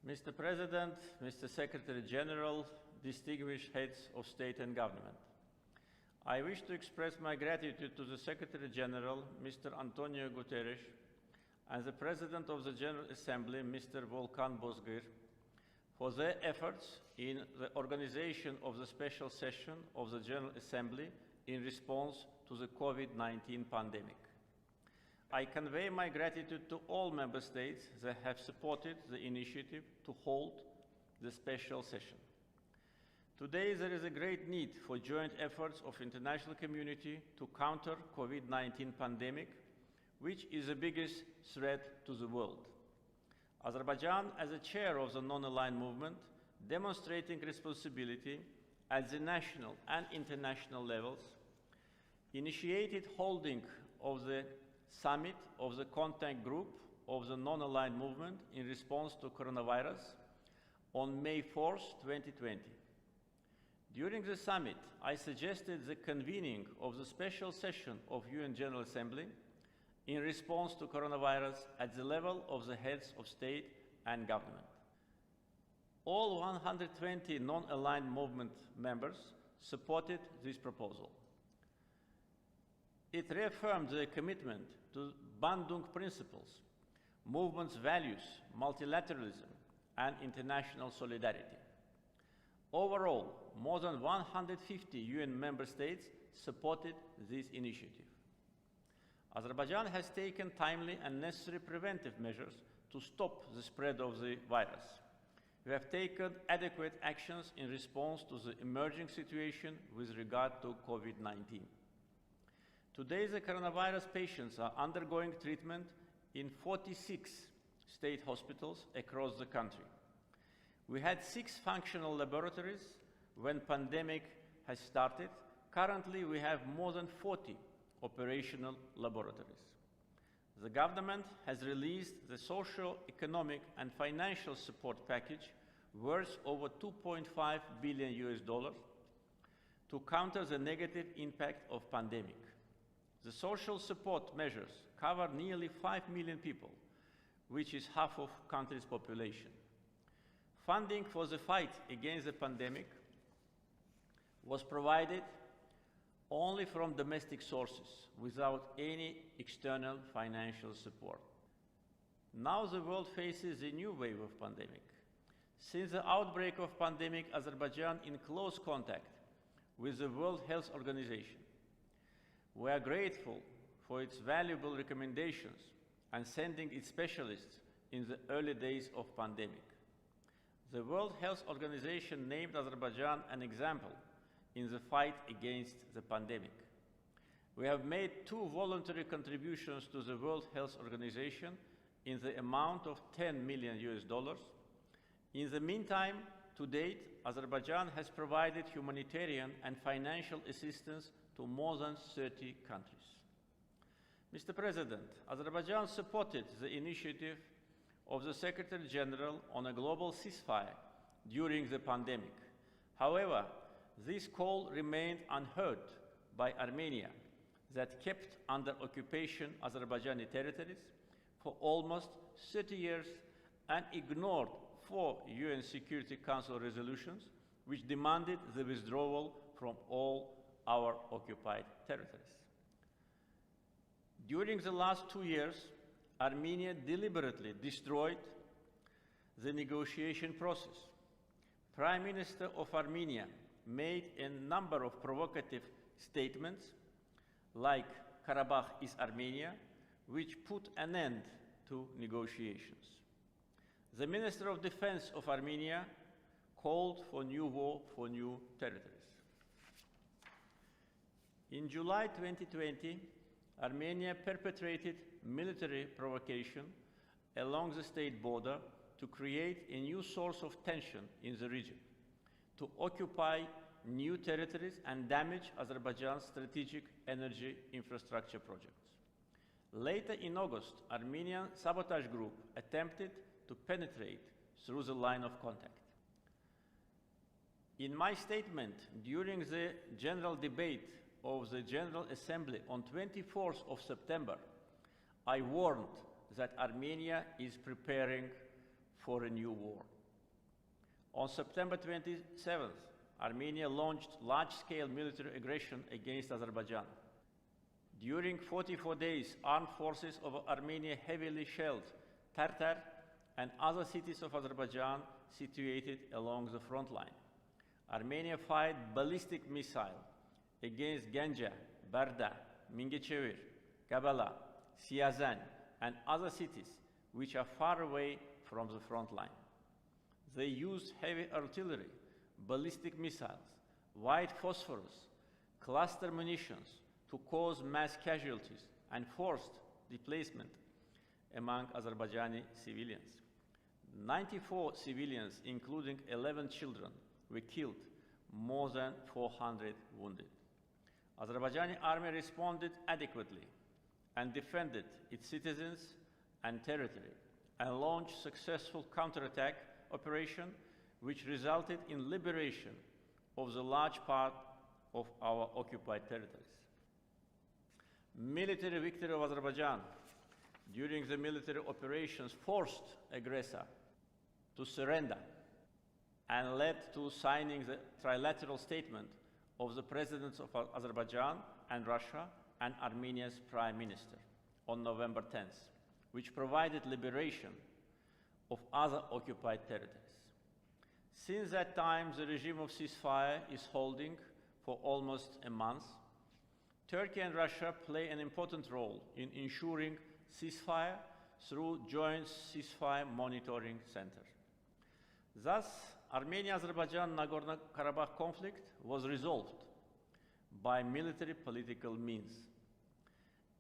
Mr. President, Mr. Secretary General, distinguished heads of state and government, I wish to express my gratitude to the Secretary General, Mr. Antonio Guterres, and the President of the General Assembly, Mr. Volkan Bozkır, for their efforts in the organization of the special session of the General Assembly in response to the COVID-19 pandemic. I convey my gratitude to all member states that have supported the initiative to hold the special session. Today, there is a great need for joint efforts of international community to counter COVID-19 pandemic, which is the biggest threat to the world. Azerbaijan, as a chair of the non-aligned movement, demonstrating responsibility at the national and international levels, initiated holding of the summit of the contact group of the non-aligned movement in response to coronavirus on May 4, 2020. During the summit, I suggested the convening of the special session of UN General Assembly in response to coronavirus at the level of the heads of state and government. All 120 non-aligned movement members supported this proposal. It reaffirmed their commitment to Bandung principles, movement's values, multilateralism, and international solidarity. Overall, more than 150 UN member states supported this initiative. Azerbaijan has taken timely and necessary preventive measures to stop the spread of the virus. We have taken adequate actions in response to the emerging situation with regard to COVID-19. Today, the coronavirus patients are undergoing treatment in 46 state hospitals across the country. We had 6 functional laboratories when the pandemic has started. Currently, we have more than 40 operational laboratories. The government has released the social, economic, and financial support package worth over $2.5 billion to counter the negative impact of the pandemic. The social support measures cover nearly 5 million people, which is half of the country's population. Funding for the fight against the pandemic was provided only from domestic sources, without any external financial support. Now the world faces a new wave of pandemic. Since the outbreak of pandemic, Azerbaijan in close contact with the World Health Organization. We are grateful for its valuable recommendations and sending its specialists in the early days of the pandemic. The World Health Organization named Azerbaijan an example in the fight against the pandemic. We have made 2 voluntary contributions to the World Health Organization in the amount of $10 million. In the meantime, to date, Azerbaijan has provided humanitarian and financial assistance to more than 30 countries. Mr. President, Azerbaijan supported the initiative of the Secretary General on a global ceasefire during the pandemic. However, this call remained unheard by Armenia, that kept under occupation Azerbaijani territories for almost 30 years and ignored 4 UN Security Council resolutions which demanded the withdrawal from all our occupied territories. During the last 2 years, Armenia deliberately destroyed the negotiation process. Prime Minister of Armenia made a number of provocative statements, like Karabakh is Armenia, which put an end to negotiations. The Minister of Defense of Armenia called for new war for new territories. In July 2020, Armenia perpetrated military provocation along the state border to create a new source of tension in the region, to occupy new territories and damage Azerbaijan's strategic energy infrastructure projects. Later in August, Armenian sabotage group attempted to penetrate through the line of contact. In my statement during the general debate of the General Assembly on 24th of September, I warned that Armenia is preparing for a new war. On September 27th, Armenia launched large-scale military aggression against Azerbaijan. During 44 days, armed forces of Armenia heavily shelled Tartar and other cities of Azerbaijan situated along the front line. Armenia fired ballistic missiles against Ganja, Barda, Mingechevir, Kabala, Siazan, and other cities which are far away from the front line. They used heavy artillery, ballistic missiles, white phosphorus, cluster munitions to cause mass casualties and forced displacement among Azerbaijani civilians. 94 civilians, including 11 children, were killed, more than 400 wounded. Azerbaijani army responded adequately and defended its citizens and territory and launched successful counterattack operation which resulted in liberation of the large part of our occupied territories. Military victory of Azerbaijan during the military operations forced aggressor to surrender and led to signing the trilateral statement of the presidents of Azerbaijan and Russia and Armenia's prime minister on November 10th, which provided liberation of other occupied territories. Since that time, the regime of ceasefire is holding for almost a month. Turkey and Russia play an important role in ensuring ceasefire through joint ceasefire monitoring center. Thus, Armenia-Azerbaijan Nagorno-Karabakh conflict was resolved by military political means.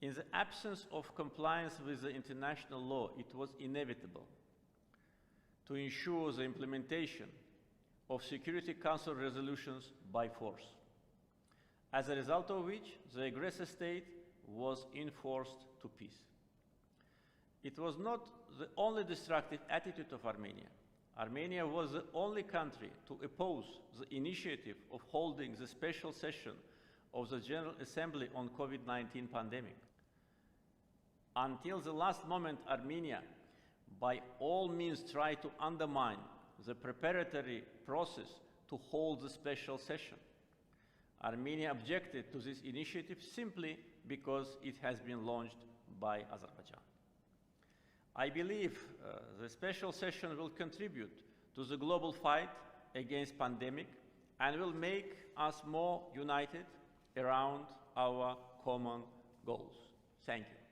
In the absence of compliance with the international law, it was inevitable to ensure the implementation of Security Council resolutions by force, as a result of which the aggressor state was enforced to peace. It was not the only destructive attitude of Armenia. Armenia was the only country to oppose the initiative of holding the special session of the General Assembly on COVID-19 pandemic. Until the last moment, Armenia, by all means, tried to undermine the preparatory process to hold the special session. Armenia objected to this initiative simply because it has been launched by Azerbaijan. I believe the special session will contribute to the global fight against pandemic and will make us more united around our common goals. Thank you.